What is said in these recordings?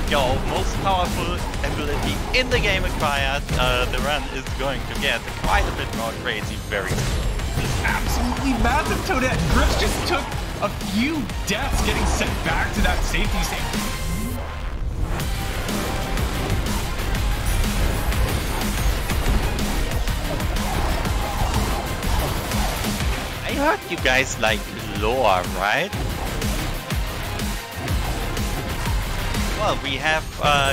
your most powerful ability in the game acquired, the run is going to get quite a bit more crazy very soon. It's absolutely massive, Toadette. Grips just took a few deaths getting sent back to that safety station. I heard you guys like lore, right? Well, we have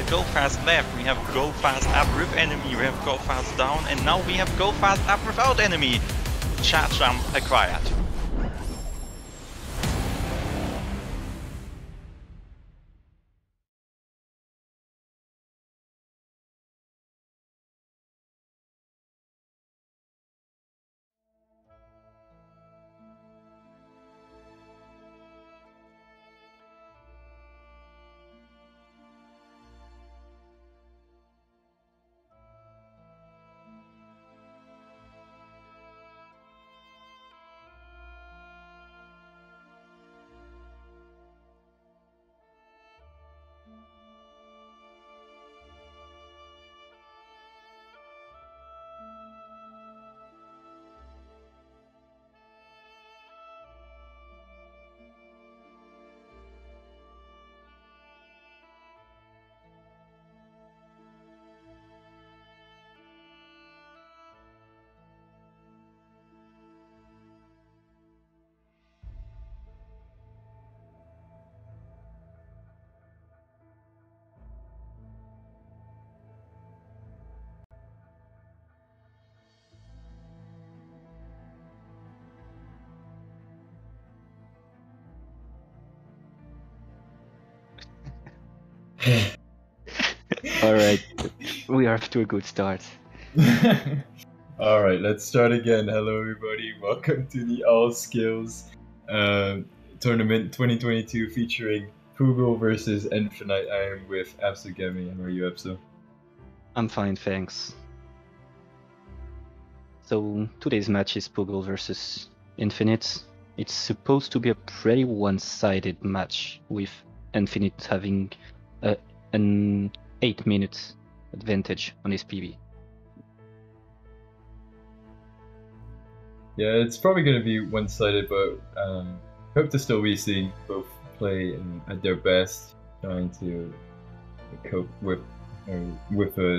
go fast left, we have go fast up with enemy, we have go fast down, and now we have go fast up without enemy. Charge jump acquired. Alright, we are off to a good start. Alright, let's start again. Hello everybody, welcome to the All Skills Tournament 2022 featuring Poogle versus nfnite. I am with Absugemi. How are you, Absu? I'm fine, thanks. So today's match is Poogle versus nfnite. It's supposed to be a pretty one-sided match, with nfnite having an 8-minute advantage on his PB. Yeah, it's probably going to be one-sided, but hope to still be seeing both play at their best, trying to cope with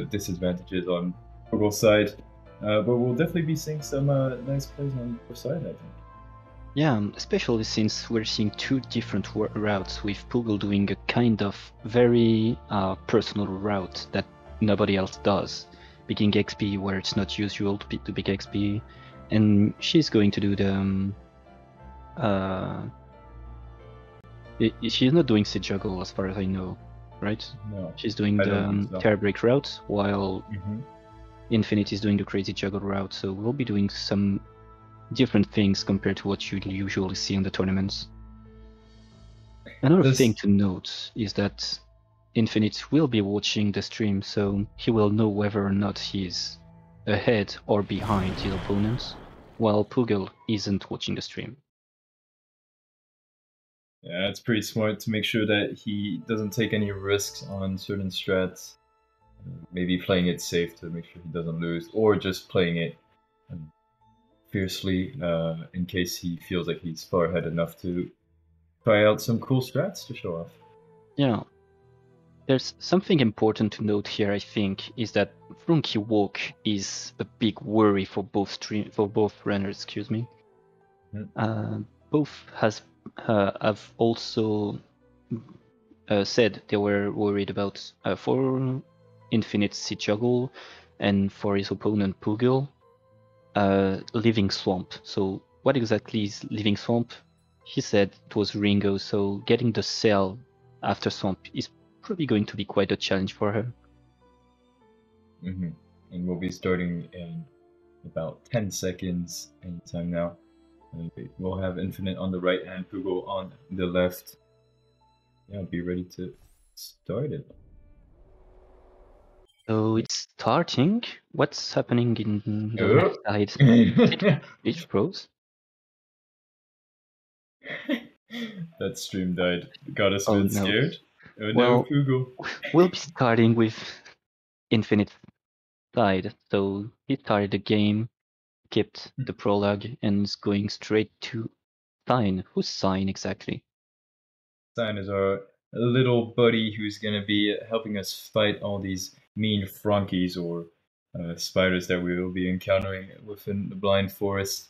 disadvantages on Poogle's side. But we'll definitely be seeing some nice plays on both sides, I think. Yeah, especially since we're seeing two different routes, with Poogle doing a kind of very personal route that nobody else does, picking XP where it's not usual to pick XP, and she's going to do the she's not doing Seed Juggle as far as I know, right? No, she's doing the Terror Break route, while nfnite is doing the Crazy Juggle route, so we'll be doing some different things compared to what you usually see in the tournaments. Another thing to note is that nfnite will be watching the stream, so he will know whether or not he's ahead or behind his opponents, while Poogle isn't watching the stream. Yeah, it's pretty smart to make sure that he doesn't take any risks on certain strats. Maybe playing it safe to make sure he doesn't lose, or just playing it fiercely in case he feels like he's far ahead enough to try out some cool strats to show off. Yeah. There's something important to note here, I think, is that Flunky Walk is a big worry for both runners. Excuse me. Both have also said they were worried about for nfnite Seed Juggle, and for his opponent Poogle, Living Swamp. So what exactly is Living Swamp? He said it was Ringo, so getting the cell after Swamp is probably going to be quite a challenge for her. And we'll be starting in about 10 seconds anytime now. We'll have nfnite on the right and Poogle on the left. Yeah, be ready to start it. So it's starting. What's happening in the left side? It froze. That stream died. Got us a bit scared. Oh no, Well, Poogle. we'll be starting with Infinite side. So he started the game, skipped the prologue, and is going straight to Sign. Who's Sign exactly? Sign is our little buddy who's gonna be helping us fight all these mean Frankies or spiders that we will be encountering within the blind forest.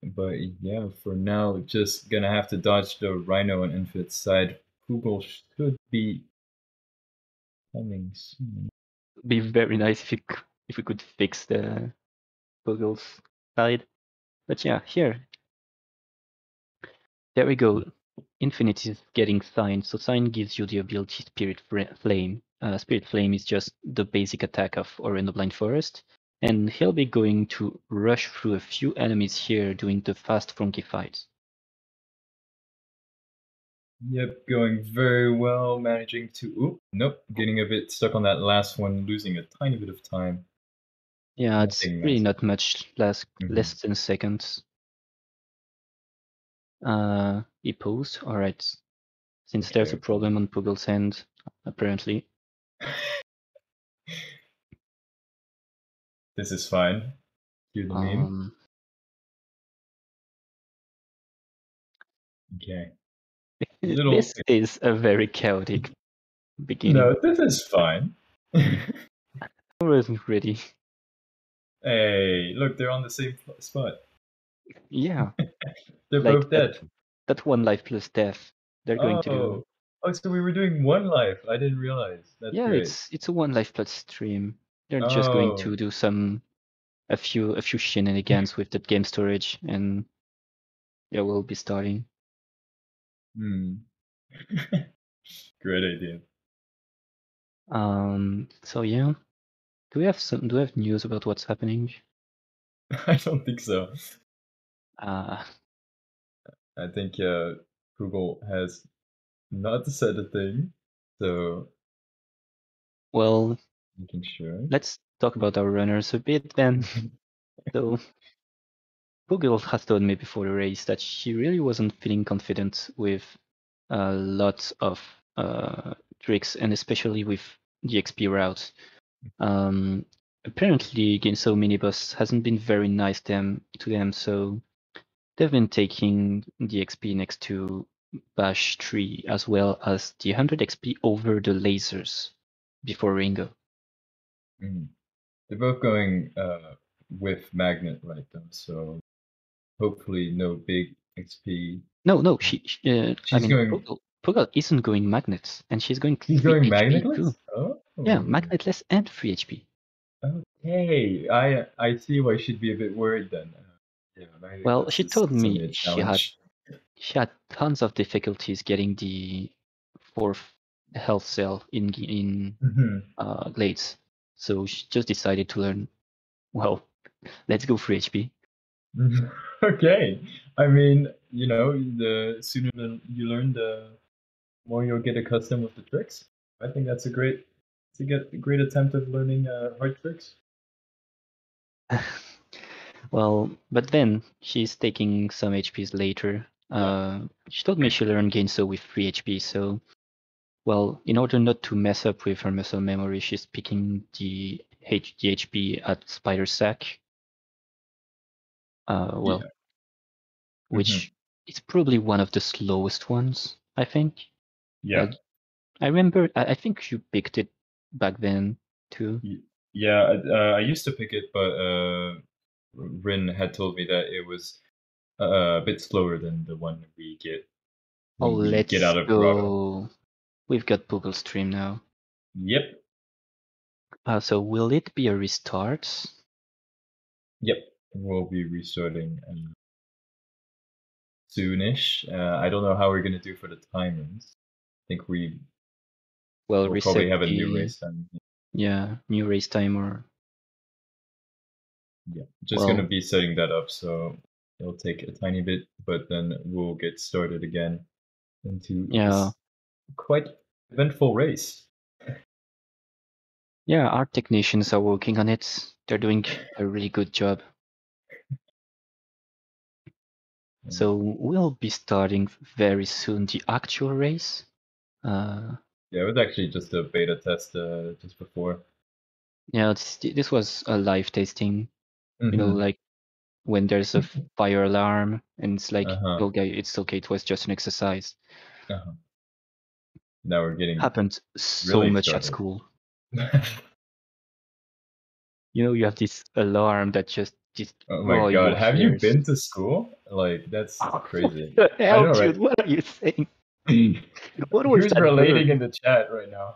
But yeah, for now, just gonna have to dodge the Rhino on Infinite's side. Poogle should be coming soon. Be very nice if we could fix the Poogle's side. But yeah, here. There we go. Infinite is getting Sign. So Sign gives you the ability Spirit Flame. Spirit Flame is just the basic attack of Ori in the Blind Forest. And he'll be going to rush through a few enemies here doing the fast funky fights. Yep, going very well, managing to... Oop, nope, getting a bit stuck on that last one, losing a tiny bit of time. Yeah, it's really not much, less than a second. He posed. Alright. Since there's a problem on Poogle's end, apparently. This is fine. Cue the meme. Okay. This is a very chaotic beginning. No, this is fine. I wasn't ready. Hey, look, they're on the same spot. Yeah. They're both dead. That one life plus death. They're going to do. Oh, so we were doing one life. I didn't realize. That's great. It's a one life plus stream. They're just going to do a few shenanigans with that game storage, and yeah, we'll be starting. Great idea. So yeah, do we have news about what's happening? I don't think so. I think Google has not said a thing, so well, making sure. Let's talk about our runners a bit then. So Poogle has told me before the race that she really wasn't feeling confident with lots of tricks, and especially with the XP route. Apparently, Ginso Minibus hasn't been very nice to them, so they've been taking the XP next to Bash 3 as well as the 100 XP over the lasers before Ringo. They're both going with Magnet right though, so hopefully no big XP. No, she's going. Poogle isn't going Magnets, and she's going. She's going HP Magnetless? too. Oh. Yeah, Magnetless and 3 HP. Okay, I see why she'd be a bit worried then. Yeah, well, she told me she had tons of difficulties getting the 4th health cell in Glades, so she just decided to learn. Well, let's go 3 HP. Okay, I mean, you know, the sooner you learn, the more you'll get accustomed with the tricks. I think that's a great attempt of learning hard tricks. Well, but then she's taking some HPs later. She told me she learned Gainso with 3 HP, so well, in order not to mess up with her muscle memory, she's picking the HP at Spider Sack. Which is probably one of the slowest ones, I think. Yeah. I remember, I think you picked it back then too. Yeah, I used to pick it, but Rin had told me that it was a bit slower than the one we get when we get out of Grotto. We've got Poogle stream now. Yep. So will it be a restart? Yep, we'll be restarting soonish. I don't know how we're gonna do for the timings. I think we'll probably have a new race time. Yeah, new race time or. Yeah, just gonna be setting that up, so it'll take a tiny bit, but then we'll get started again into this quite eventful race. Yeah, our technicians are working on it. They're doing a really good job. So we'll be starting very soon the actual race. Yeah, it was actually just a beta test just before. Yeah, this was a live tasting. You know, Mm-hmm. like when there's a fire alarm and it's like, Uh-huh. okay, it's okay, it was just an exercise. Uh-huh. Now we're getting Happened so really much at started. school. You know, you have this alarm that just Oh my destroy god, your have you ears. been to school? Like, that's What crazy. the I hell, know, dude? right? What are you saying? What was Who's that relating word? in the chat right now?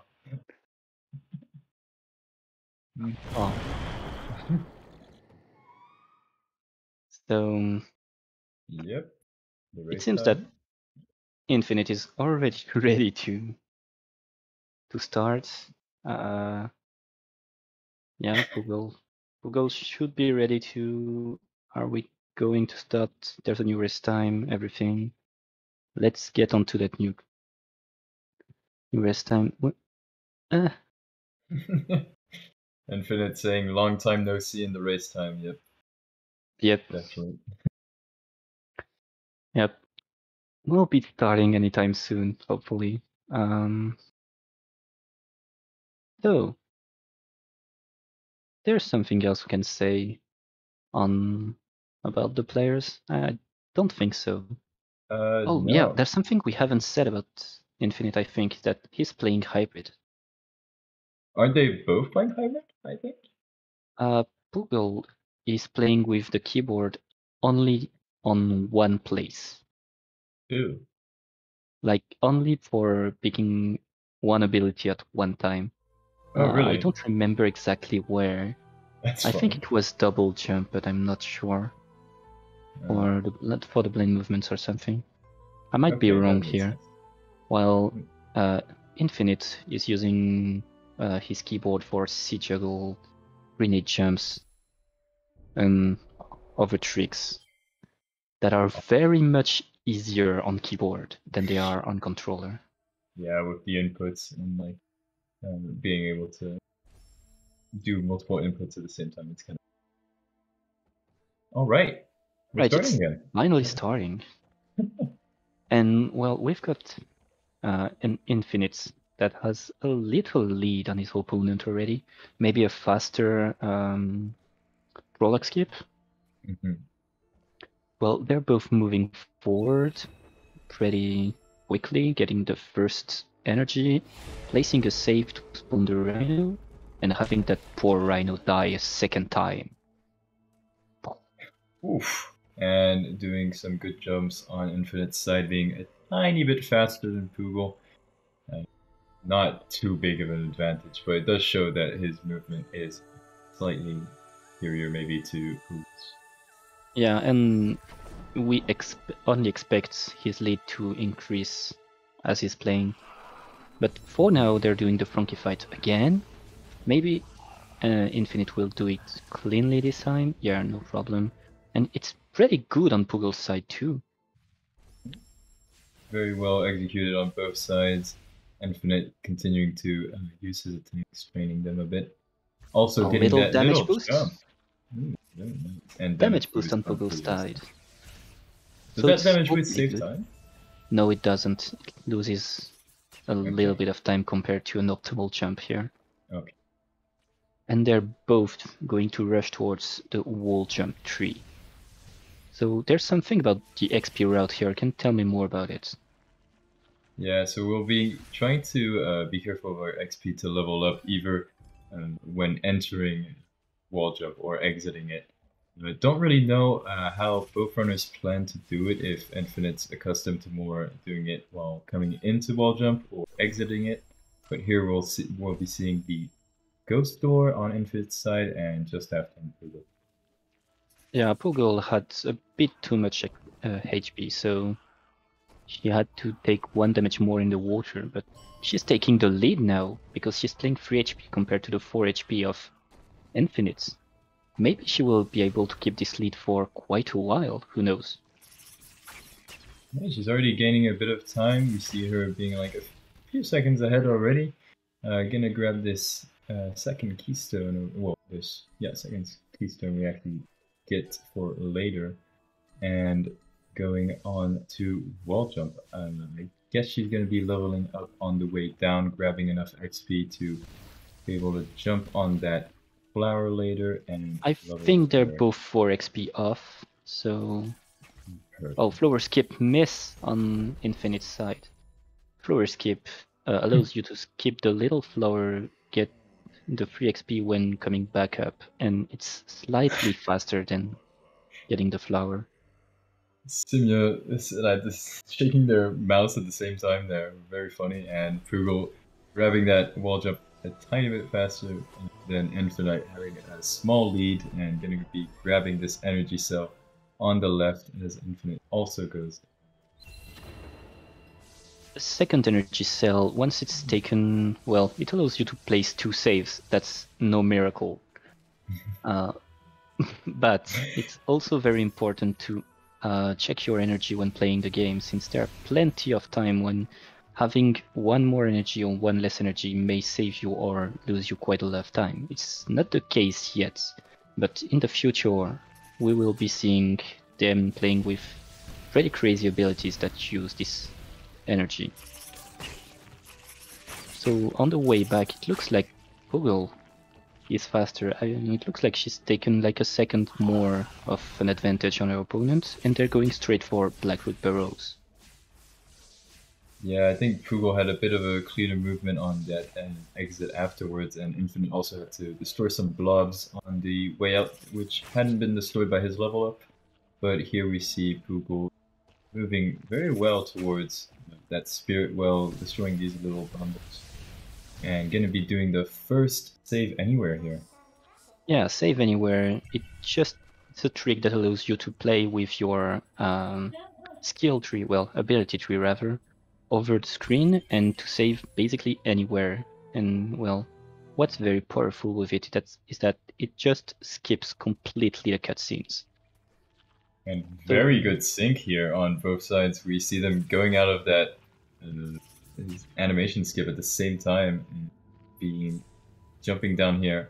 Oh. So Yep. The it race seems that time. Infinite is already ready to start. Yeah, Poogle should be ready to. Are we going to start? There's a new race time. Everything. Let's get onto that new race time. Infinite saying long time no see in the race time. Yep, Yep. definitely. Yep. We'll be starting anytime soon, hopefully. So there's something else we can say on about the players. I don't think so. Oh yeah, No. there's something we haven't said about Infinite. I think that he's playing hybrid. Aren't they both playing hybrid, I think? Poogle is playing with the keyboard only on one place, Two. like only for picking one ability at one time. Oh, I really? don't remember exactly where. That's I think fun. it was double jump, but I'm not sure. Or for the blind movements or something. I might be Okay, that wrong makes here. sense. While Infinite is using his keyboard for C-juggle, grenade jumps, and other tricks that are very much easier on keyboard than they are on controller. Yeah, with the inputs and like being able to do multiple inputs at the same time, it's kind of. All right, we're Right, starting it's again. finally starting. And well, we've got an Infinite that has a little lead on his opponent already. Maybe a faster prologue skip. Mm-hmm. Well, they're both moving forward pretty quickly, getting the first energy, placing a save to spawn the Rhino, and having that poor Rhino die a second time. Oof. And doing some good jumps on Infinite's side, being a tiny bit faster than Poogle. Not too big of an advantage, but it does show that his movement is slightly inferior maybe to Poogle's. Yeah, and we only expect his lead to increase as he's playing. But for now, they're doing the Funky fight again. Maybe Infinite will do it cleanly this time. Yeah, no problem. And it's pretty good on Poogle's side too. Very well executed on both sides. Infinite continuing to use his attacks, training them a bit. Also A getting little that damage little boost. jump. Ooh, very nice. And Damage boost on on Poogle's side. Does So that it's damage boost hopefully save good. time? No, it doesn't. It loses a little Okay. bit of time compared to an optimal jump here. Okay. And they're both going to rush towards the wall jump tree. So there's something about the XP route here. Can you tell me more about it? Yeah, so we'll be trying to be careful of our XP to level up either when entering wall jump or exiting it. Don't really know how both runners plan to do it, if Infinite's accustomed to more doing it while coming into wall jump or exiting it. But here we'll be seeing the ghost door on Infinite's side and just after Poogle. Yeah, Poogle had a bit too much HP, so she had to take 1 damage more in the water, but she's taking the lead now because she's playing 3 HP compared to the 4 HP of Infinite. Maybe she will be able to keep this lead for quite a while, who knows? Yeah, she's already gaining a bit of time. You see her being like a few seconds ahead already. Gonna grab this second keystone. Well, this second keystone we actually get for later. And going on to wall jump. I guess she's going to be leveling up on the way down, grabbing enough XP to be able to jump on that flower later and I level think they're there. both 4 XP off, so... Perfect. Oh, flower skip miss on Infinite's side. Flower skip allows you to skip the little flower, get the free XP when coming back up, and it's slightly faster than getting the flower. Simia is like just shaking their mouse at the same time there. Very funny. And Poogle grabbing that wall jump a tiny bit faster than Infinite, having a small lead and going to be grabbing this energy cell on the left as Infinite also goes. The second energy cell, once it's taken, well, it allows you to place 2 saves. That's no miracle. But it's also very important to check your energy when playing the game, since there are plenty of time when having 1 more energy or 1 less energy may save you or lose you quite a lot of time. It's not the case yet, but in the future we will be seeing them playing with pretty crazy abilities that use this energy. So on the way back, it looks like Poogle is faster. I mean, it looks like she's taken like a second more of an advantage on her opponent, and they're going straight for Blackroot Burrows. Yeah, I think Poogle had a bit of a cleaner movement on that and exit afterwards, and Infinite also had to destroy some blobs on the way out, which hadn't been destroyed by his level up. But here we see Poogle moving very well towards that spirit well, destroying these little bundles. And gonna be doing the first save anywhere here. Yeah, save anywhere. It's a trick that allows you to play with your skill tree, well, ability tree rather, over the screen and to save basically anywhere. And well, what's very powerful with it is that it just skips completely the cutscenes. And very good sync here on both sides. We see them going out of that animation skip at the same time and being jumping down here.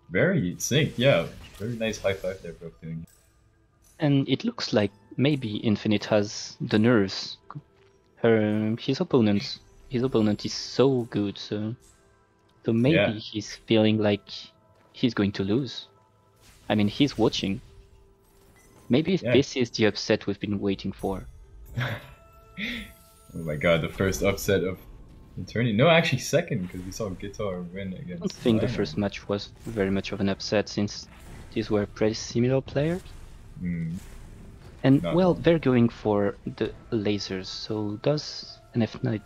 Very sync, yeah. Very nice high five they're both doing. And it looks like maybe Infinite has the nerves. His opponent is so good, so maybe he's feeling like he's going to lose. I mean, he's watching. Maybe this is the upset we've been waiting for. Oh my god, the first upset of the tourney. No, actually second, because we saw Guitar win against I don't think Lionel. the first match was very much of an upset, since these were pretty similar players. And well, they're going for the lasers, so does nfnite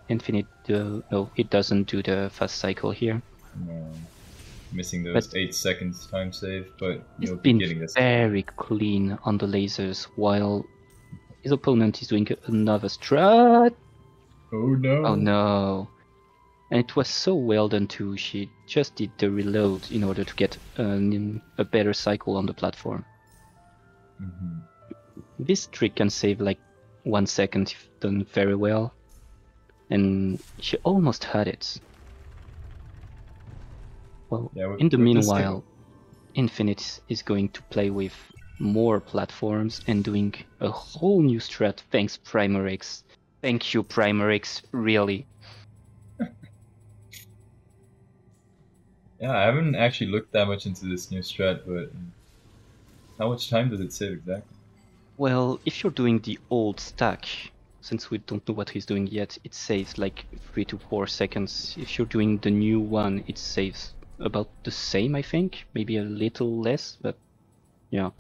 Infinite do... No, it doesn't do the fast cycle here. No. Missing those 8 seconds time save, but he's been very clean on the lasers, while his opponent is doing another strat. Oh no! Oh no! And it was so well done too. She just did the reload in order to get a better cycle on the platform. This trick can save like 1 second if done very well, and she almost had it. Well, in the meanwhile, Infinite is going to play with more platforms and doing a whole new strat. Thanks, Primarix. Thank you, Primarix, really. Yeah, I haven't actually looked that much into this new strat, but how much time does it save exactly? Well, if you're doing the old stack, since we don't know what he's doing yet, it saves like 3 to 4 seconds. If you're doing the new one, it saves about the same, I think, maybe a little less, but yeah,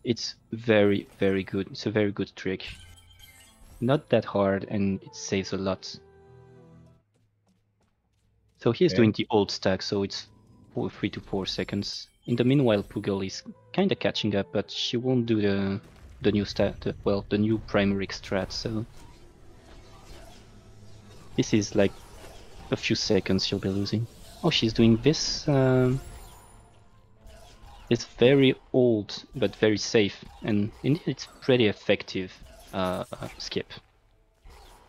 it's very, very good. It's a very good trick. Not that hard, and it saves a lot. So he's doing the old stack, so it's 3 to 4 seconds. In the meanwhile, Poogle is kind of catching up, but she won't do the new stat, the new primary strat. So this is like a few seconds she'll be losing. Oh, she's doing this. It's very old but very safe, and indeed it's pretty effective skip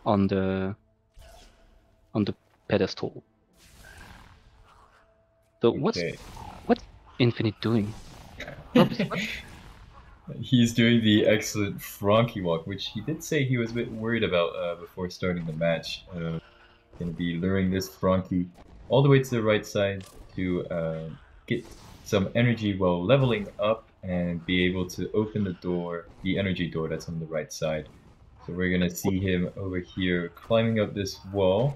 on the pedestal. So what's Infinite doing? He's doing the excellent Frankie walk, which he did say he was a bit worried about before starting the match. Going to be luring this Frankie all the way to the right side to get some energy while leveling up and be able to open the door, the energy door that's on the right side. So we're going to see him over here climbing up this wall,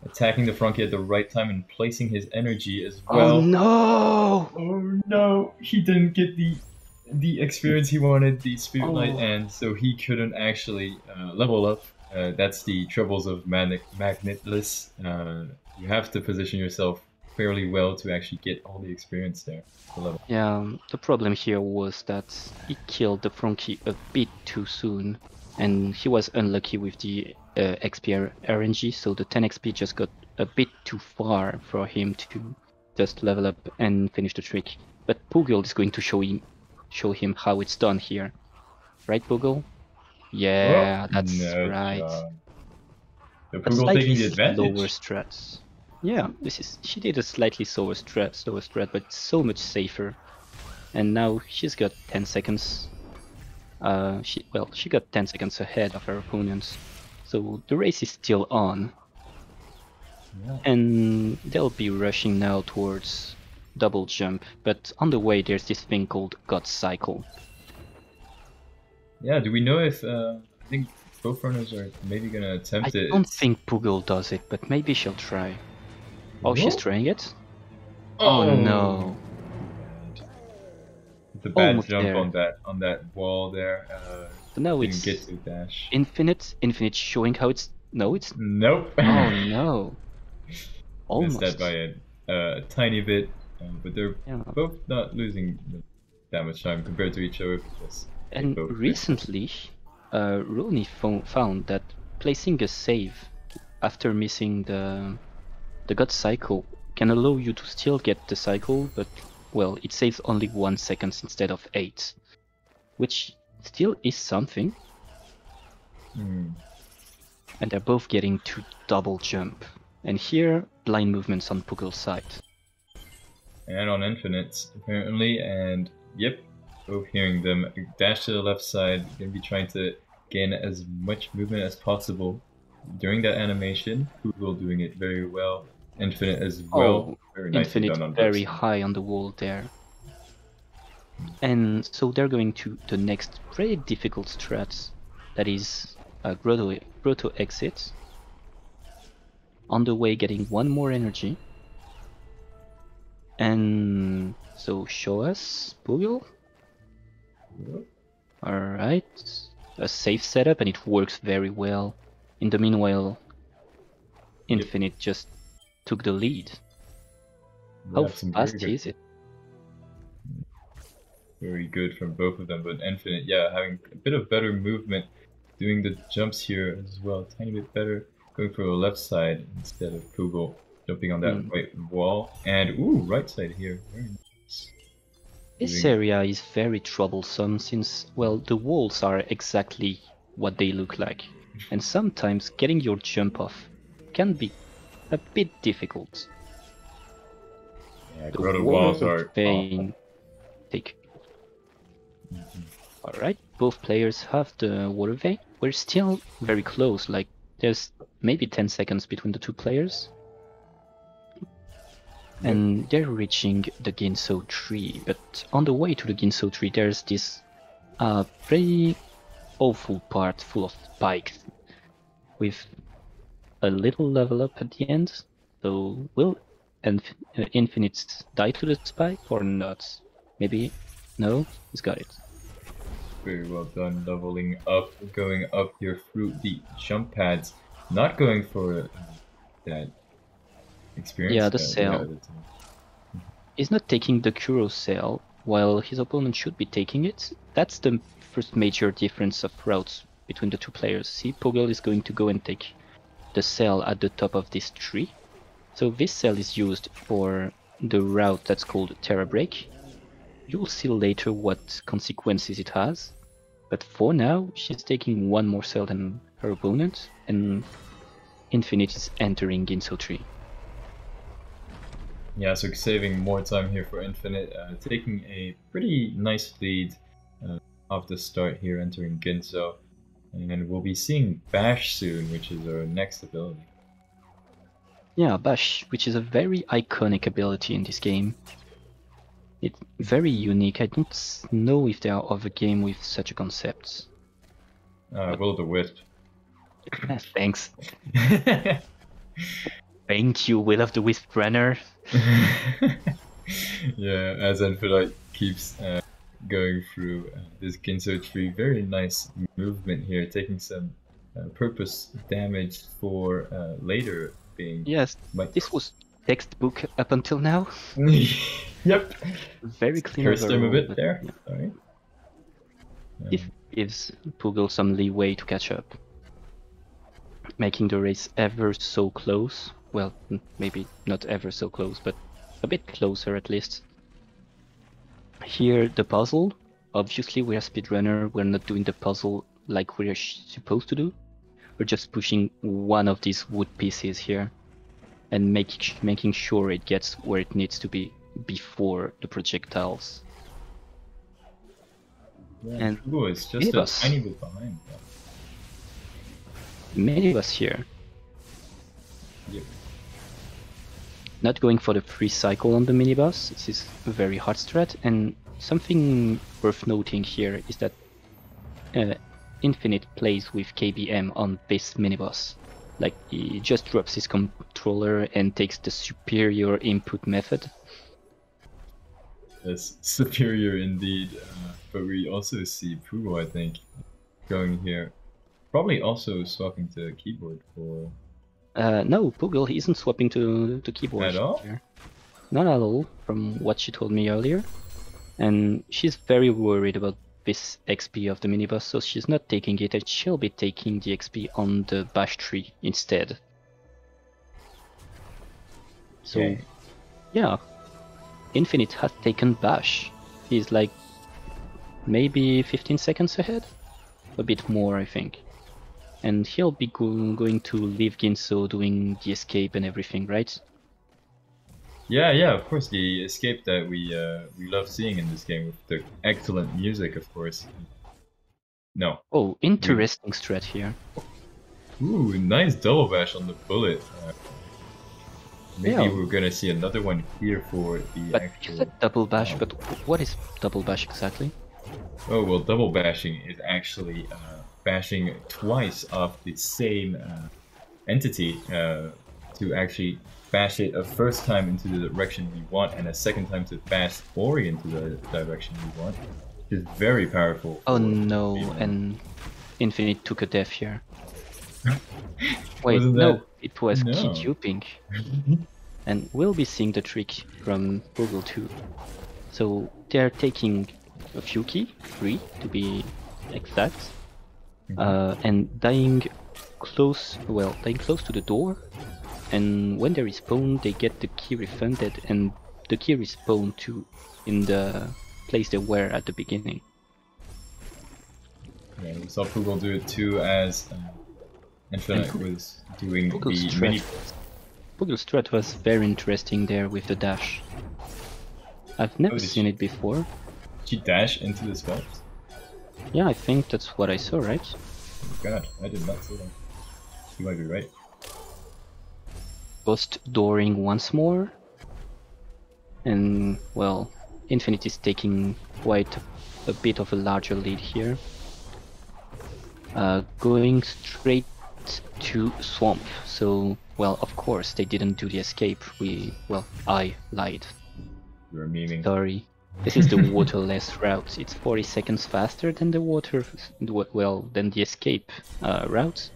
attacking the Frankie at the right time and placing his energy as well. Oh no! Oh no! He didn't get the experience he wanted, the Spirit Knight, and so he couldn't actually level up. That's the troubles of Magnetless. You have to position yourself fairly well to actually get all the experience there. Yeah, the problem here was that he killed the Frankie a bit too soon, and he was unlucky with the XP RNG, so the 10 XP just got a bit too far for him to just level up and finish the trick. But Poogle is going to show him how it's done here. Right, Poogle? Yeah, that's right. So Poogle taking the advantage. Lower strats. Yeah, she did a slightly slower strat, but so much safer. And now she's got 10 seconds. She got 10 seconds ahead of her opponents. So the race is still on. Yeah. And they'll be rushing now towards double jump, but on the way there's this thing called God Cycle. Yeah, do we know if I think both runners are maybe gonna attempt it? I don't think Poogle does it, but maybe she'll try. Oh, she's trying it? Oh no. The bad jump there. on that wall there. No, it's get to dash. Infinite showing how it's Nope. Oh no. Almost. Missed that by a tiny bit, but they're both not losing that much time compared to each other. And recently, Ronnie found that placing a save after missing the God Cycle can allow you to still get the cycle, but well, it saves only 1 second instead of 8, which still is something. And they're both getting to double jump. And here, blind movements on Poogle's side. And on Infinite, apparently, and yep, both hearing them dash to the left side, gonna be trying to gain as much movement as possible during that animation. Poogle doing it very well. Infinite as well. Very nicely done on very high on the wall there. And so they're going to the next pretty difficult strat, that is Grotto exit. On the way, getting 1 more energy. And so show us, Poogle. Alright, a safe setup, and it works very well. In the meanwhile, Infinite just took the lead. How fast is it? Very good from both of them, but Infinite, yeah, having a bit of better movement, doing the jumps here as well, a tiny bit better, going for the left side instead of Poogle jumping on that right wall, and ooh, right side here, very nice. This area is very troublesome since, well, the walls are exactly what they look like, and sometimes getting your jump off can be a bit difficult. Yeah, the walls are take. Alright, both players have the water vein. We're still very close, like there's maybe 10 seconds between the two players. And they're reaching the Ginso tree, but on the way to the Ginso tree there's this pretty awful part full of spikes with a little level up at the end. So will Infinite die to the spike or not? Maybe? No? He's got it. Very well done, leveling up, going up here through the jump pads, not going for that experience. Yeah, the sail. He's not taking the Kuro sail, while his opponent should be taking it. That's the first major difference of routes between the two players. See, Poogle is going to go and take the sail at the top of this tree. So this sail is used for the route that's called Terra Break. You'll see later what consequences it has, but for now she's taking 1 more sail than her opponent, and Infinite is entering Ginso tree. Yeah, so saving more time here for Infinite, taking a pretty nice lead, off the start here, entering Ginso. And we'll be seeing Bash soon, which is our next ability. Yeah, Bash, which is a very iconic ability in this game. It's very unique. I don't know if there are other games with such a concept. Will-o'-the-Wisp. Thanks. Thank you, Will-o'-the-Wisp runner. Yeah, as nfnite keeps going through this Ginso tree, very nice movement here, taking some purpose damage for later being... Yes, this was textbook up until now. Yep. Very clean Cursed him a overall, bit there. Yeah. Sorry. This gives Poogle some leeway to catch up, making the race ever so close. Well, maybe not ever so close, but a bit closer at least. Here, the puzzle. Obviously, we're a speedrunner. We're not doing the puzzle like we're supposed to do. We're just pushing one of these wood pieces here and making sure it gets where it needs to be before the projectiles. Yeah, and Poogle is just a tiny bit behind. Minibus here. Yep. Not going for the free cycle on the minibus. This is a very hard strat, and something worth noting here is that nfnite plays with KBM on this minibus. Like, he just drops his controller and takes the superior input method. Yes, superior indeed. But we also see Poogle, I think, going here. Probably also swapping to keyboard for... No, Poogle isn't swapping to keyboard. At all? Here. Not at all, from what she told me earlier. And she's very worried about this XP of the minibus, so she's not taking it, and she'll be taking the XP on the bash tree instead. So, Okay. yeah, nfnite has taken bash. He's like maybe 15 seconds ahead? A bit more, I think. And he'll be going to leave Ginso doing the escape and everything, right? Yeah, of course, the escape that we love seeing in this game with the excellent music, of course. No. Oh, interesting strat here. Ooh, nice double bash on the bullet. Maybe Yeah. we're gonna see another one here for the But actual... you said double bash, but what is double bash exactly? Oh, well, double bashing is actually bashing twice off the same entity to actually bash it a first time into the direction we want and a second time to bash Ori into the direction we want. Which is very powerful. Oh for no, people. and nfnite took a death here. Wait, Wasn't no, that- it was No. key duping. And we'll be seeing the trick from Poogle too. So they're taking a few key, 3 to be exact, and dying close to the door. And when they respawn, they get the key refunded, and the key respawn to in the place they were at the beginning. Yeah, we saw Poogle do it too, as nfnite was doing Poogle's the strat. mini. Poogle's strat was very interesting there with the dash. I've never did seen she? it before. She dash into the spot. Yeah, I think that's what I saw, right? Oh god, I did not see that. You might be right. Ghost dooring once more. And, well, nfnite is taking quite a bit of a larger lead here. Going straight to swamp. So, well, of course, they didn't do the escape. I lied. You're memeing. Sorry. This is the waterless route. It's 40 seconds faster than the than the escape route.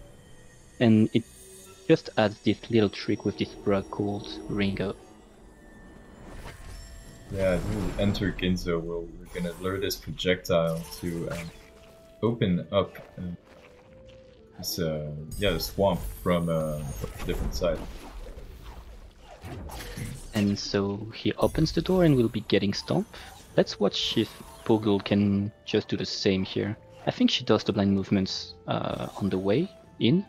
And it just adds this little trick with this bug called Ringo. Yeah, this is enter Ginso, where we're gonna lure this projectile to open up this the swamp from a different side. And so he opens the door and will be getting stomped. Let's watch if Poogle can just do the same here. I think she does the blind movements on the way in.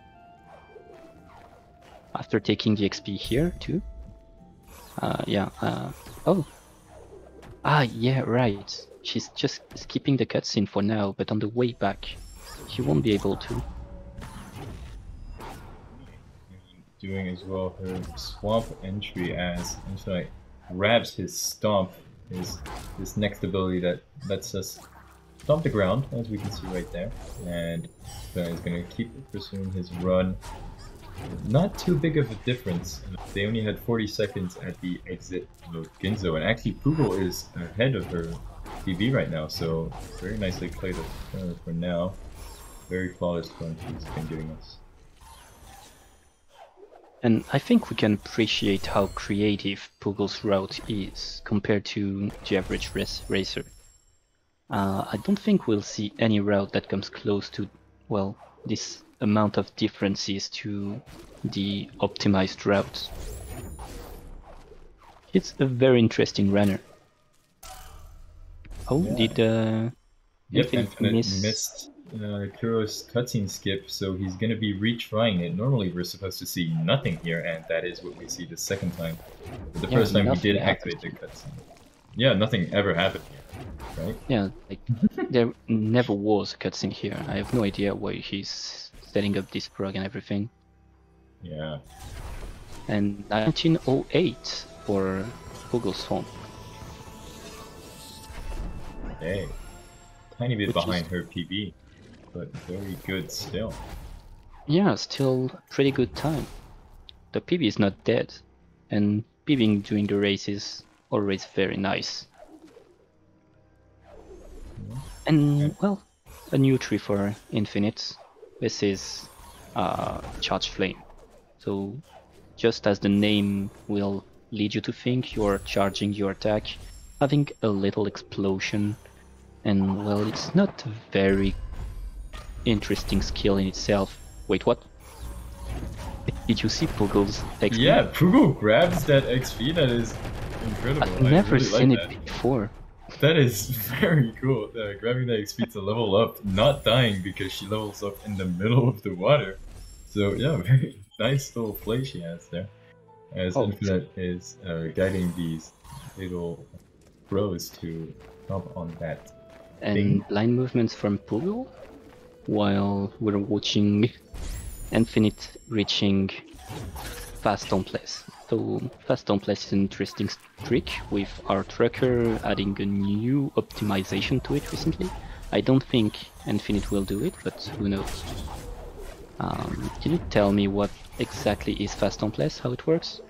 After taking the XP here too. Oh. Ah, yeah, right. she's just skipping the cutscene for now, but on the way back, she won't be able to. Doing as well her swamp entry as nfnite grabs his stomp, his next ability that lets us stomp the ground, as we can see right there, and he's going to keep pursuing his run. Not too big of a difference. They only had 40 seconds at the exit of Ginzo, and actually Poogle is ahead of her PB right now, so very nicely played for now. Very flawless run she's been giving us. And I think we can appreciate how creative Poogle's route is compared to the average racer. I don't think we'll see any route that comes close to, well, this amount of differences to the optimized route. It's a very interesting runner. Oh, yeah. Did Yep, nfnite missed Kuro's cutscene skip, so he's gonna be retrying it. Normally we're supposed to see nothing here, and that is what we see the second time. But the first time we did activate the cutscene. Yeah, nothing ever happened here, right? Yeah, like there never was a cutscene here. I have no idea why he's setting up this prog and everything. Yeah. And 1908 for Poogle Swamp. Hey, tiny bit Which behind is... her PB, but very good still. Yeah, still pretty good time. The PB is not dead, and PBing during the race is always very nice. Yeah. And well, a new tree for nfnite. This is Charge Flame. So just as the name will lead you to think, you are charging your attack, having a little explosion, and well, it's not a very interesting skill in itself. Wait, what? Did you see Poogle's XP? Yeah, Poogle grabs that XP, that is incredible. I've never really seen like it before. That is very cool. Grabbing that XP to level up, not dying because she levels up in the middle of the water. So yeah, very nice little play she has there. As nfnite is guiding these little pros to jump on that and line movements from Poogle while we're watching nfnite reaching fast on place. So fast on place is an interesting trick with our tracker adding a new optimization to it recently. I don't think nfnite will do it, but who knows. Can you tell me what exactly is fast on place, how it works?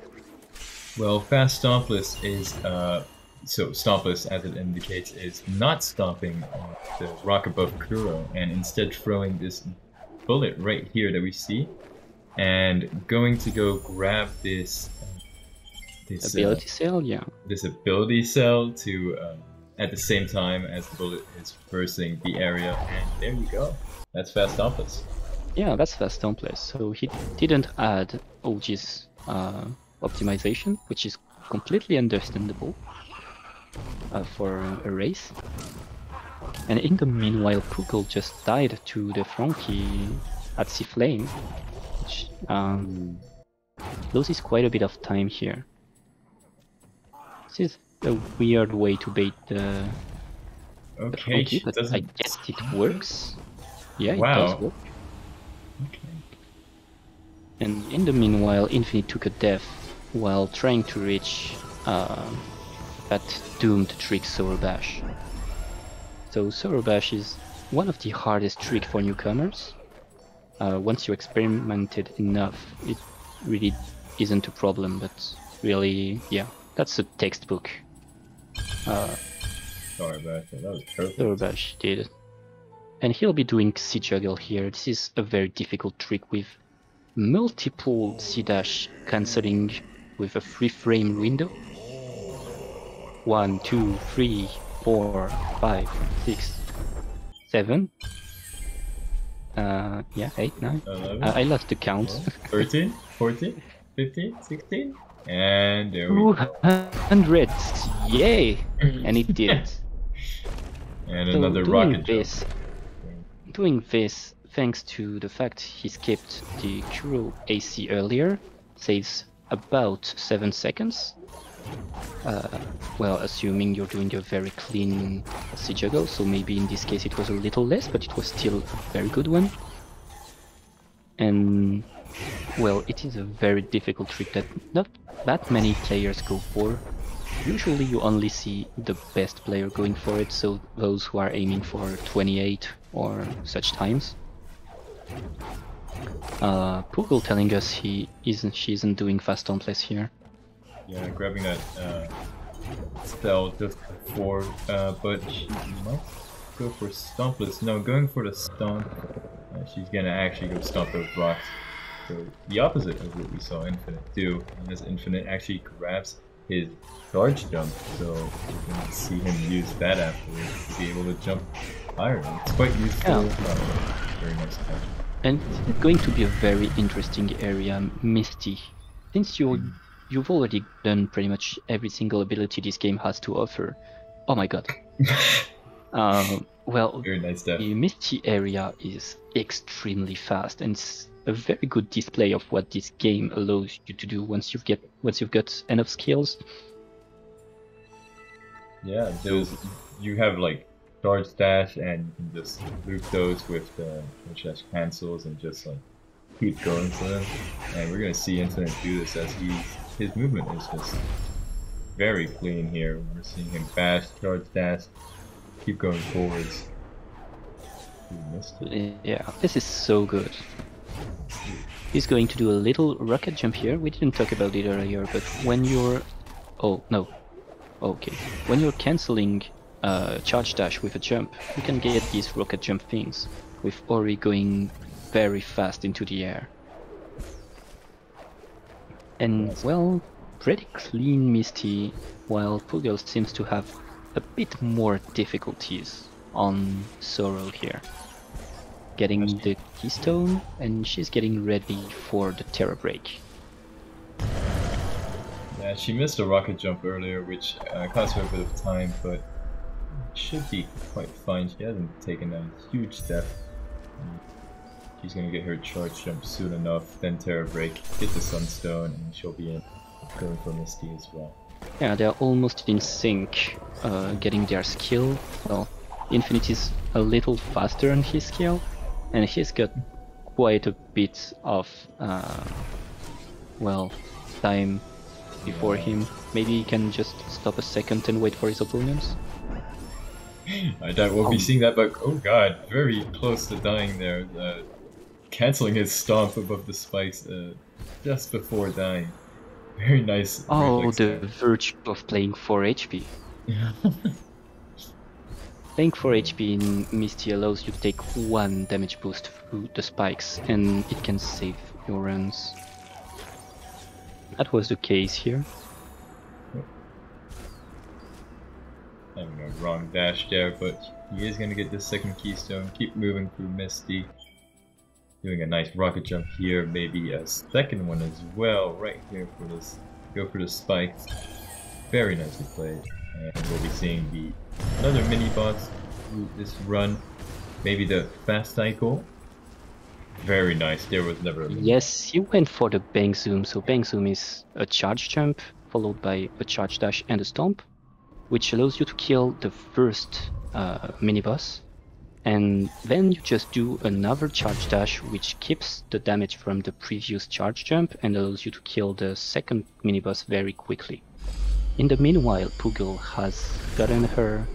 Well, fast stompless is so stompless, as it indicates, is not stomping on the rock above Kuro and instead throwing this bullet right here that we see and going to go grab this ability cell, yeah. This ability cell to at the same time as the bullet is traversing the area, and there you go. That's fast stompless. Yeah, that's fast on place. So he didn't add OG's optimization, which is completely understandable for a race. And in the meanwhile, Poogle just died to the Frankie at Sea Flame, which loses quite a bit of time here. This is a weird way to bait the Frankie, but I guess it works. Yeah, it does work. Okay. And in the meanwhile, nfnite took a death while trying to reach that doomed trick Sorobash. So Sorobash is one of the hardest tricks for newcomers. Once you experimented enough, it really isn't a problem, but really, yeah, that's a textbook. Sorobash, that was perfect. Sorobash did. And he'll be doing C-Juggle here. This is a very difficult trick with multiple C-dash cancelling with a 3-frame window. 1, 2, 3, 4, 5, 6, 7. Yeah, 8, 9. 11, I lost the count. 13, 14, 15, 16, and there we go. 200! Yay! And it did. And another rocket jump. Doing this, thanks to the fact he skipped the Kuro AC earlier, saves about 7 seconds. Well, assuming you're doing a very clean siege juggle, so maybe in this case it was a little less, but it was still a very good one. And well, it is a very difficult trick that not that many players go for. Usually you only see the best player going for it, so those who are aiming for 28 or such times. Poogle telling us she isn't doing fast dauntless here. Yeah, grabbing that spell just before, but she might go for stompless. No, going for the stomp. She's gonna actually go stomp those rocks. So the opposite of what we saw Infinite do. And as Infinite actually grabs his charge jump, so we're gonna see him use that afterwards to be able to jump higher. It's quite useful. Very nice catch. And it's going to be a very interesting area, Misty. Since you've already done pretty much every single ability this game has to offer. Oh my god. Well, very nice stuff. The Misty area is extremely fast, and it's a very good display of what this game allows you to do once you've got enough skills. Yeah, you have like charge dash, and you can just loop those with the dash cancels and just like keep going for them. And we're gonna see Infinite do this as his movement is just very clean here. We're seeing him bash, charge dash, keep going forwards. He missed it. Yeah, this is so good. He's going to do a little rocket jump here. We didn't talk about it earlier, but when you're... Oh, no. Okay. When you're cancelling charge dash with a jump, you can get these rocket jump things, with Ori going very fast into the air. And, well, pretty clean Misty, while Poogle seems to have a bit more difficulties on Sorrow here. Getting the keystone, and she's getting ready for the Terra Break. Yeah, she missed a rocket jump earlier, which cost her a bit of time, but should be quite fine. She hasn't taken a huge death. She's gonna get her charge jump soon enough, then Terra Break, get the Sunstone, and she'll be in going for Misty as well. Yeah, they're almost in sync, getting their skill. Well, Infinite is a little faster on his skill, and he's got quite a bit of, well, time before him. Maybe he can just stop a second and wait for his opponents. I doubt we'll be seeing that, but oh god, very close to dying there. Cancelling his stomp above the spikes just before dying. Very nice. Oh, the virtue of playing 4 HP. Yeah. Playing 4 HP in Misty allows you to take 1 damage boost through the spikes, and it can save your runs. That was the case here. Having a wrong dash there, but he is going to get the second keystone. Keep moving through Misty. Doing a nice rocket jump here, maybe a second one as well, right here for this. Go for the spikes. Very nicely played. And we'll be seeing another mini boss through this run. Maybe the fast cycle. Very nice. There was never a mini. Yes, he went for the Bang Zoom. So Bang Zoom is a charge jump followed by a charge dash and a stomp, which allows you to kill the first mini boss. And then you just do another charge dash, which keeps the damage from the previous charge jump and allows you to kill the second mini boss very quickly. In the meanwhile, Poogle has gotten her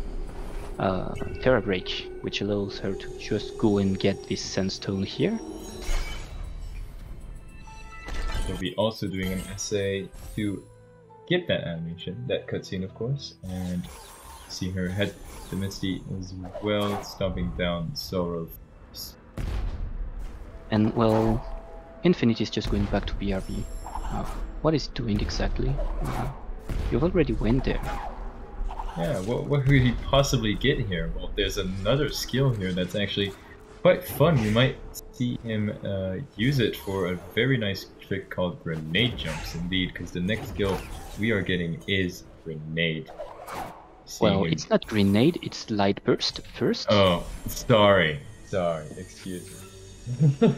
Terra Break, which allows her to just go and get this Sandstone here. We'll be also doing an essay to get that animation, that cutscene of course, and see her head to Misty as well, stomping down Sorrow. And well, Infinite is just going back to BRB. What is it doing exactly? You've already went there. Yeah, what could he possibly get here? Well, there's another skill here that's actually quite fun. We might see him use it for a very nice trick called Grenade Jumps, indeed, because the next skill we are getting is Grenade. Well, it's not Grenade, it's Light Burst first. Oh, sorry, excuse me.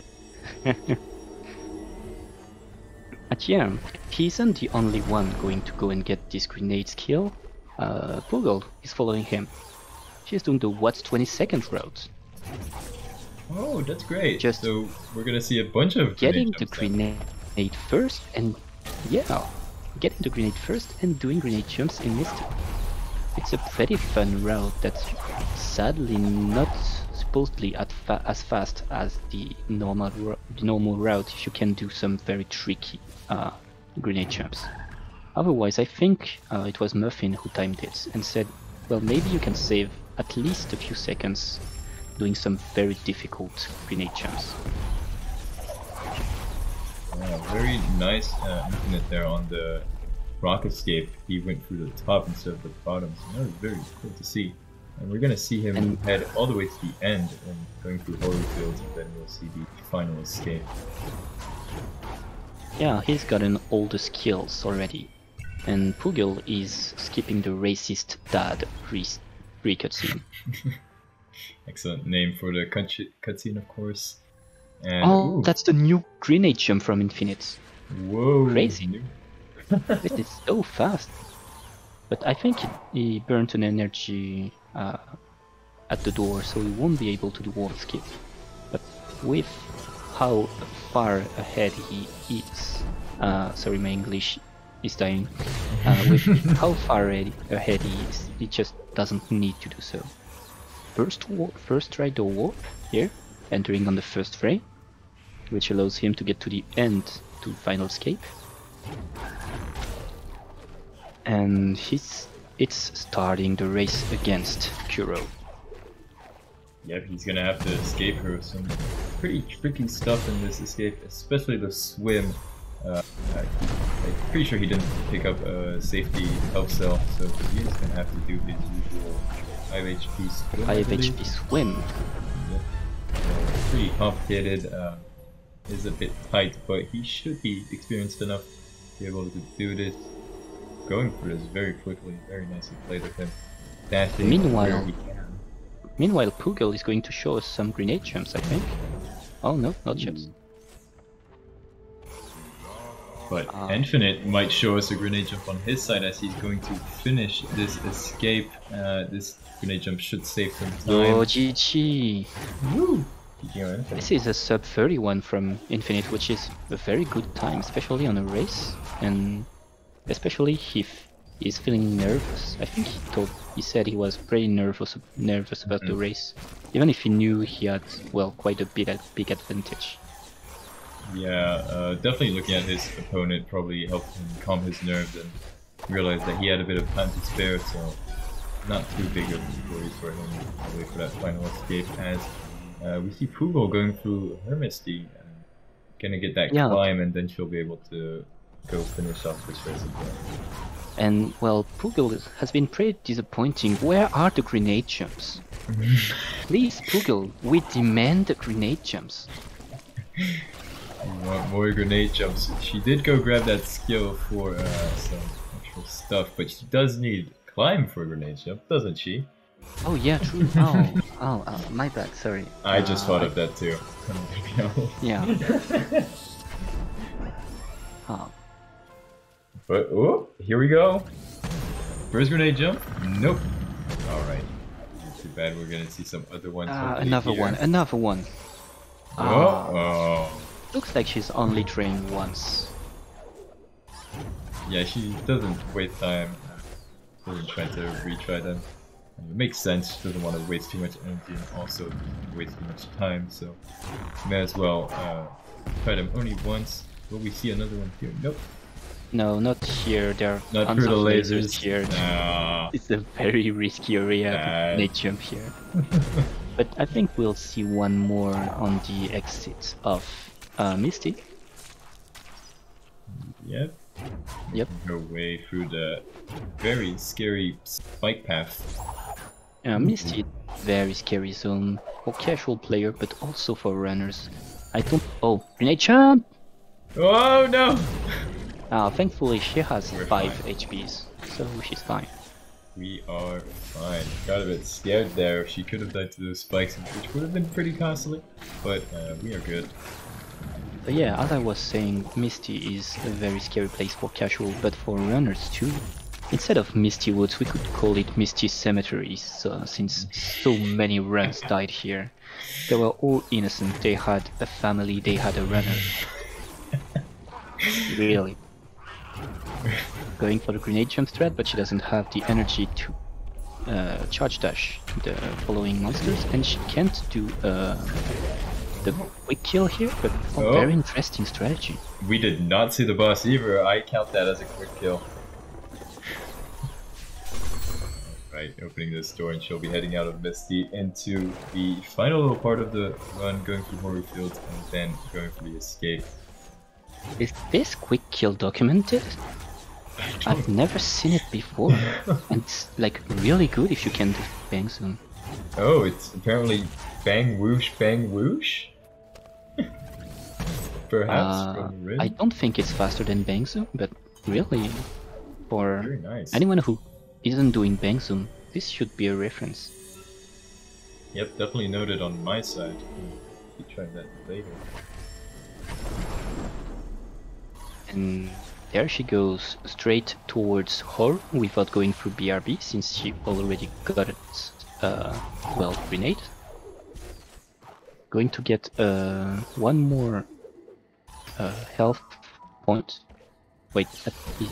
I But yeah, he isn't the only one going to go and get this grenade skill. Poogle is following him. She's doing the what's 20-second route. Oh, that's great. Just so we're gonna see a bunch of getting the grenade grenade first and getting the grenade first and doing grenade jumps in Misty. It's a pretty fun route that's sadly not supposedly as fast as the normal route if you can do some very tricky grenade jumps. Otherwise, I think it was Muffin who timed it and said, well, maybe you can save at least a few seconds doing some very difficult grenade jumps. Very nice infinite there on the rock escape. He went through the top instead of the bottom, so that was very cool to see. And we're gonna see him head all the way to the end and going through horror fields, and then we'll see the final escape. Yeah, he's gotten all the skills already. And Poogle is skipping the racist dad pre-cutscene. Excellent name for the cutscene, of course. And, ooh, that's the new grenade jump from Infinite. Whoa! Crazy. This is so fast. But I think he burnt an energy at the door, so he won't be able to do wall skip. But with how far ahead he is, sorry, my English is dying. With how far ahead he is, he just doesn't need to do so. First try the warp here, entering on the first frame, which allows him to get to the end to final escape. And it's starting the race against Kuro. Yep, he's gonna have to escape her. Some pretty tricky stuff in this escape, especially the swim. I'm pretty sure he didn't pick up a safety health cell, so he is gonna have to do his usual 5 HP swim. 5 HP swim. Yep. Pretty complicated. Is a bit tight, but he should be experienced enough to be able to do this. Going through this very quickly, very nicely played with him. Dashing Meanwhile, Poogle is going to show us some grenade jumps, I think. Oh no, not yet. But Infinite might show us a grenade jump on his side as he's going to finish this escape. This grenade jump should save some time. Oh, GG! Woo! This is a sub 31 from Infinite, which is a very good time, especially on a race, and especially if he's feeling nervous. I think he said he was pretty nervous about the race, even if he knew he had, well, quite a big advantage. Yeah, definitely looking at his opponent probably helped him calm his nerves and realize that he had a bit of time to spare, so not too big of worries for him probably for that final escape. As we see Poogle going through her Misty, gonna get that climb, and then she'll be able to go finish off this race again. And well, Poogle has been pretty disappointing. Where are the grenade jumps? Please, Poogle, we demand the grenade jumps. You want more grenade jumps? She did go grab that skill for some extra stuff, but she does need climb for a grenade jump, doesn't she? Oh yeah, true. Oh, my bad. Sorry. I just thought of that too. Yeah. But oh, here we go. First grenade jump. Nope. All right. Too bad. We're gonna see some other ones. Another one. Oh. Looks like she's only trained once. Yeah, she doesn't waste time. Doesn't try to retry them. It makes sense. She doesn't want to waste too much energy and also waste too much time. So may as well try them only once. Will we see another one here? Nope. No, not here. There are not tons through of the lasers here. No. It's a very risky area to grenade jump here. But I think we'll see one more on the exit of Misty. Yep. Her way through the very scary spike path. Misty, very scary zone for casual player, but also for runners. I don't. Oh, grenade jump! Oh no! Thankfully she has 5 HPs, so she's fine. We are fine. Got a bit scared there. She could have died to those spikes, which would have been pretty costly, but we are good. But yeah, as I was saying, Misty is a very scary place for casual, but for runners too. Instead of Misty Woods, we could call it Misty Cemeteries, since so many runs died here. They were all innocent, they had a family, they had a runner. Really. Going for the grenade jump strat, but she doesn't have the energy to charge dash the following monsters, and she can't do the quick kill here, but very interesting strategy. We did not see the boss either. I count that as a quick kill. Right, opening this door, and she'll be heading out of Misty into the final little part of the run, going through Horror Fields and then going for the escape. Is this quick kill documented? I've never seen it before, and it's like really good if you can do bang zoom. Oh, it's apparently bang whoosh bang whoosh? Perhaps from the rim? I don't think it's faster than bang zoom, but really, for Very nice. anyone who isn't doing bang zoom, this should be a reference. Yep, definitely noted on my side. We'll try that later. And there she goes straight towards Horror without going through BRB, since she already got it, well, grenade. Going to get one more health point. Wait,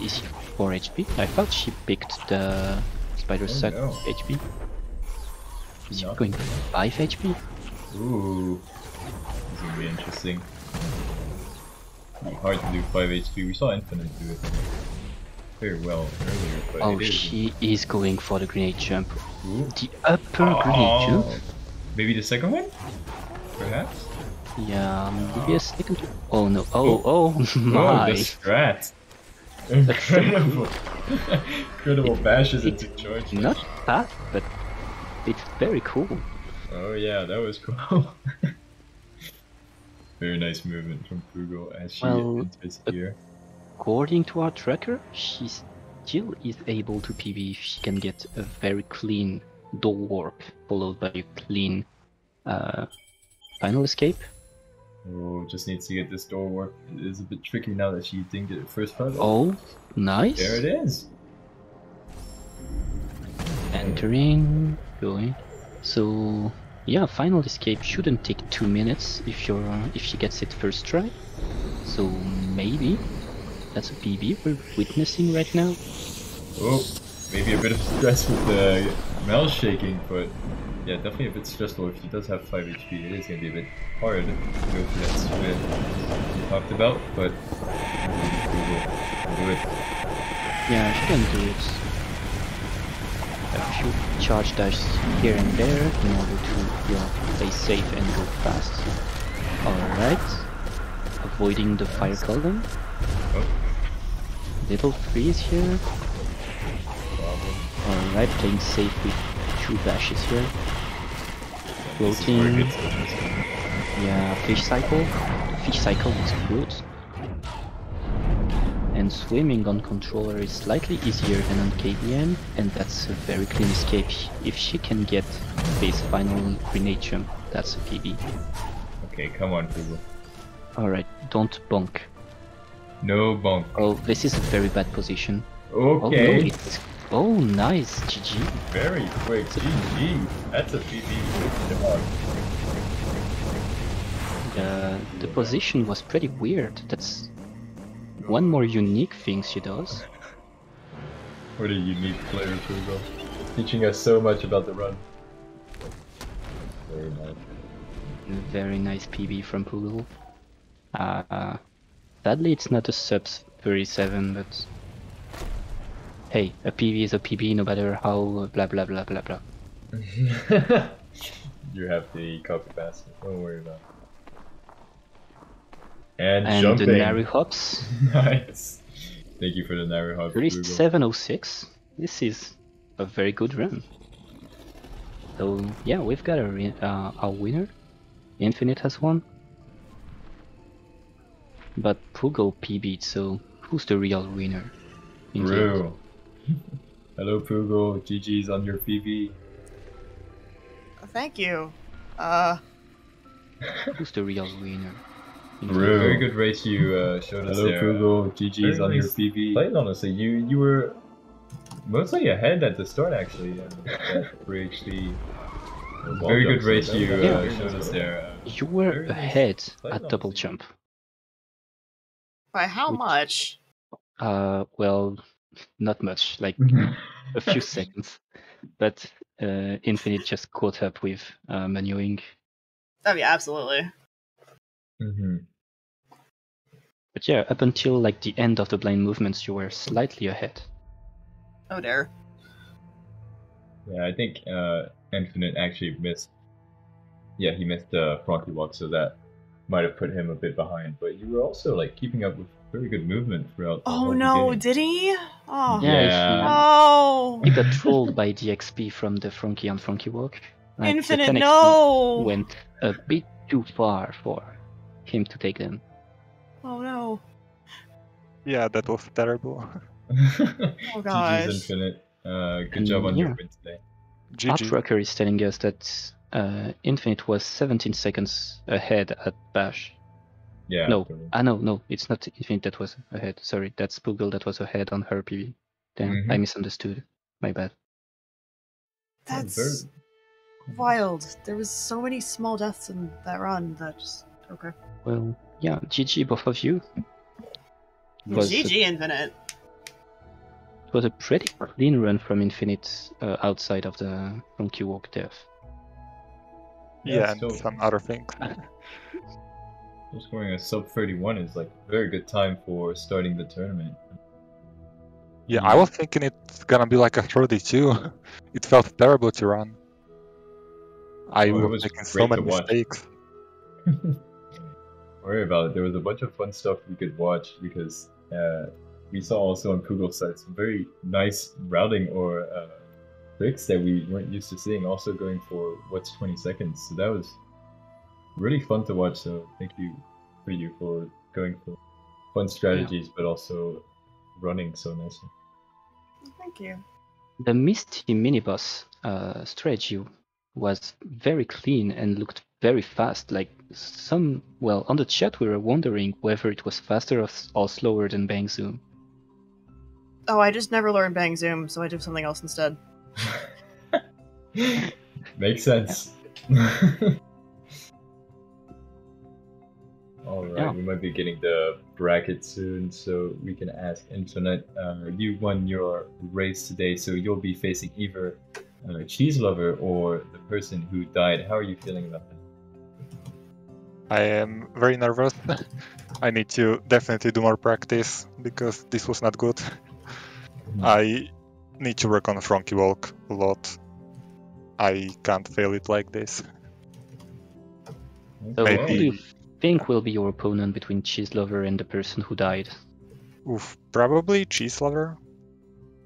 is she 4 HP? I thought she picked the Spider Suck HP. Is she going 5 HP? Ooh, this is gonna be interesting. It'd be hard to do 5 HP. We saw Infinite do it very well earlier, but oh, she is going for the grenade jump. Ooh. The upper grenade jump? Maybe the second one? Perhaps? Yeah, maybe a second. Oh no! Oh my! Oh, the strat! Incredible! Incredible bashes into charge. Not bad, but it's very cool. Oh yeah, that was cool. Very nice movement from Poogle as she enters here. According to our tracker, she still is able to PB if she can get a very clean door warp followed by a clean final escape. Oh, just needs to get this door warp. It is a bit tricky now that she didn't get it first fight. Oh, nice. There it is. Entering, going. So yeah, final escape shouldn't take 2 minutes if she gets it first try. So maybe that's a PB we're witnessing right now. Oh, maybe a bit of stress with the mouse shaking, but yeah, definitely a bit stressful. If she does have 5 HP, it is going to be a bit hard to go through that sprint we talked about, but Poogle can do it. Yeah, she can do it. A few charge dashes here and there in order to play safe and go fast. Alright. Avoiding the fire cauldron. Oh. Little freeze here. Alright, playing safe with 2 dashes here. Floating. Yeah, fish cycle. The fish cycle is good. And swimming on controller is slightly easier than on KBM, and that's a very clean escape. If she can get this final grenade jump, that's a PB. Okay, come on, Poogle. Alright, don't bonk. No bonk. Oh, this is a very bad position. Okay. Oh, nice, GG. Very quick, GG. That's a PB. Good job. The position was pretty weird. That's one more unique thing she does. What a unique player, Poogle. Teaching us so much about the run. Very nice. Very nice PB from Poogle. Sadly, it's not a subs 37, but hey, a PB is a PB no matter how blah blah blah blah blah. You have the copy pass, don't worry about it. And the jumping. Naru hops. Nice. Thank you for the Naru hop. 3706. This is a very good run. So yeah, we've got our winner. Infinite has won. But Poogle PB'd, so who's the real winner? True. Hello Poogle, GG's on your PB. Thank you. Who's the real winner? Very good race you showed us there. Hello, Poogle. GG's on your PB. Played, honestly. You were mostly ahead at the start, actually. Very good race you showed us there. You were ahead at double jump. By how much? Well, not much, like a few seconds. But Infinite just caught up with Manuing. Oh yeah, absolutely. But yeah, up until like the end of the blind movements, you were slightly ahead. Oh dear. Yeah, I think Infinite actually missed. Yeah, he missed the Frankie walk, so that might have put him a bit behind. But you were also like keeping up with very good movement throughout. Oh no, did he? Oh yeah. He got trolled by DXP from the Frankie on Frankie walk. Like, Infinite, no! Went a bit too far for him to take them. Oh no. Yeah, that was terrible. Oh gosh. GG's Infinite. Good job on your win today. Outracker is telling us that Infinite was 17 seconds ahead at Bash. Yeah. No, no, it's not Infinite that was ahead. Sorry, that's Poogle that was ahead on her PB. Damn, I misunderstood. My bad. That's wild. There was so many small deaths in that run that just... Okay. Well, yeah, GG both of you. GG Infinite. It was a pretty clean run from Infinite outside of the Funky Walk death. Yeah, and some other things. Scoring a sub 31 is like a very good time for starting the tournament. Yeah, I was thinking it's gonna be like a 32. It felt terrible to run. I was making so many mistakes. Worry about it. There was a bunch of fun stuff we could watch because we saw also on Poogle's side some very nice routing or tricks that we weren't used to seeing, also going for what's 20 seconds. So that was really fun to watch. So thank you for going for fun strategies, but also running so nicely. Thank you. The Misty miniboss strategy was very clean and looked very fast. Like on the chat we were wondering whether it was faster or slower than Bang Zoom. Oh, I just never learned Bang Zoom, so I did something else instead. Makes sense. Alright, we might be getting the bracket soon, so we can ask Infinite. You won your race today, so you'll be facing either Cheese Lover or the person who died. How are you feeling about that? I am very nervous. I need to definitely do more practice, because this was not good. I need to work on Frankie Walk a lot. I can't fail it like this. So who do you think will be your opponent between Cheese Lover and the person who died? Oof, probably Cheese Lover.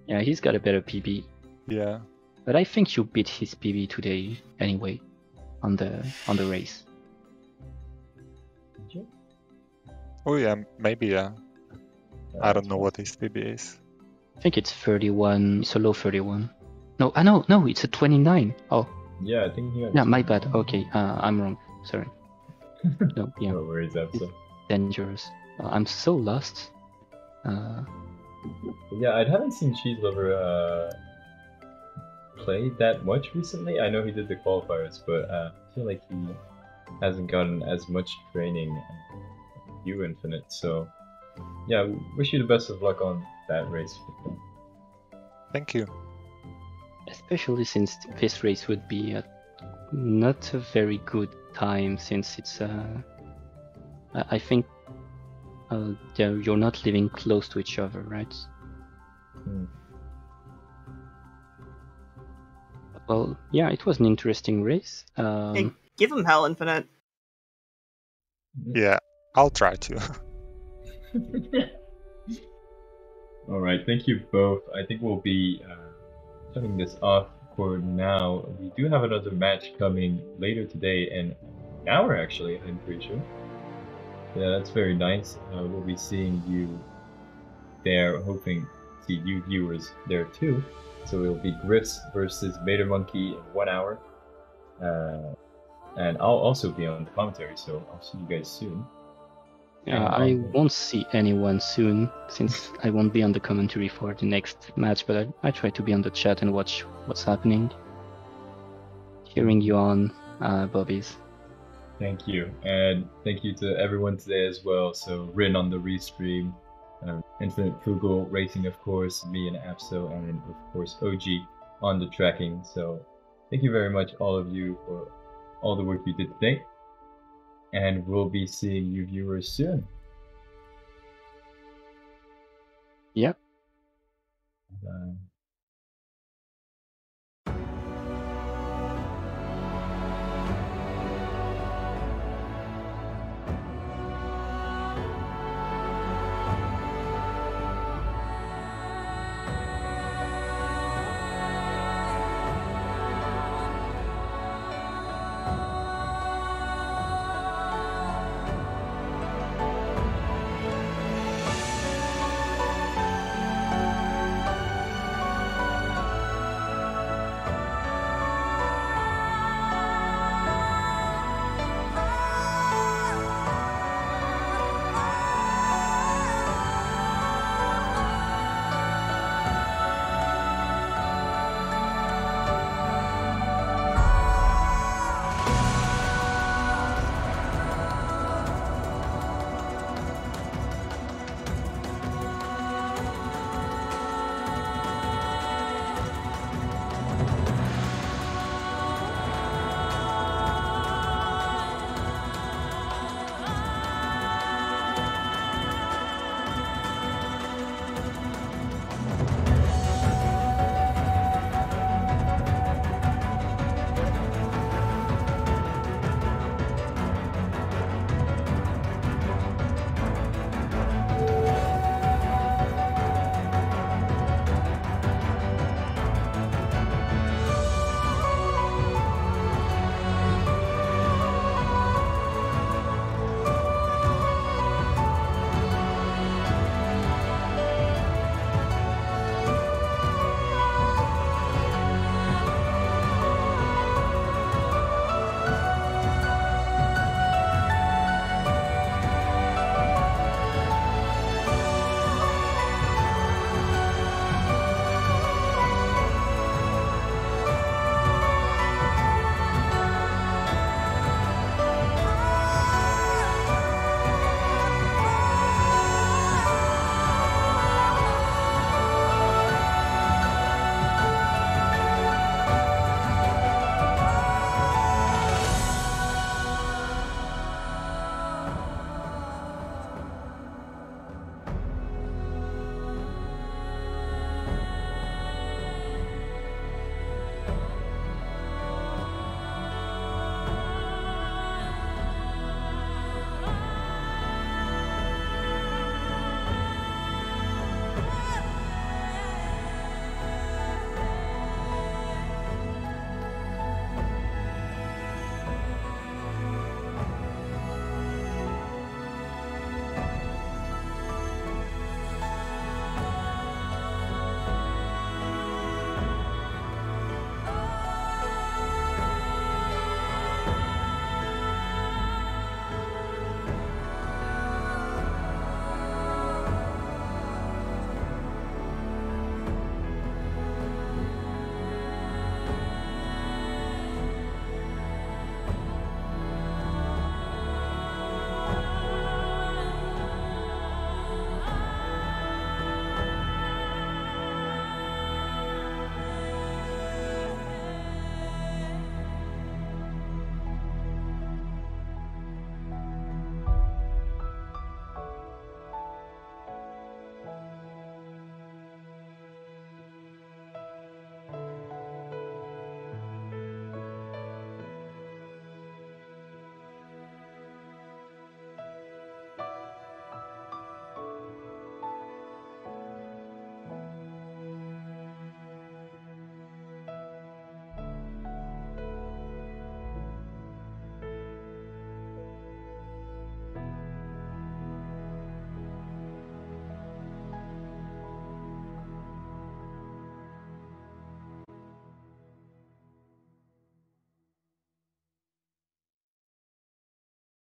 Yeah, he's got a better PB. Yeah. But I think you beat his PB today anyway, on the race. Oh yeah, maybe yeah. I don't know what his PB is. I think it's 31. It's a low 31. No, no, it's a 29. Oh. Yeah, I think he had... Yeah, my bad. Okay, I'm wrong. Sorry. No, yeah. No worries, Absa. Dangerous. I'm so lost. Yeah, I haven't seen Cheese Lover play that much recently. I know he did the qualifiers, but I feel like he hasn't gotten as much training as you, Infinite. So, yeah, wish you the best of luck on that race. Thank you. Especially since this race would be not a very good time, since it's I think you're not living close to each other, right? Well, yeah, it was an interesting race. Hey, give him hell, Infinite. Yeah, I'll try to. Alright, thank you both. I think we'll be turning this off for now. We do have another match coming later today, in an hour actually, I'm pretty sure. Yeah, that's very nice. We'll be seeing you there, hoping to see you viewers there too. So it'll be Griffs versus Vader Monkey in 1 hour. And I'll also be on the commentary, so I'll see you guys soon. I won't see anyone soon, since I won't be on the commentary for the next match, but I try to be on the chat and watch what's happening. Cheering you on, Bobbies. Thank you, and thank you to everyone today as well. So Rin on the restream, Infinite Poogle Racing, of course, me and Apso, and then of course OG on the tracking. So thank you very much, all of you, for all the work you did today, and we'll be seeing you viewers soon. Yep. Bye.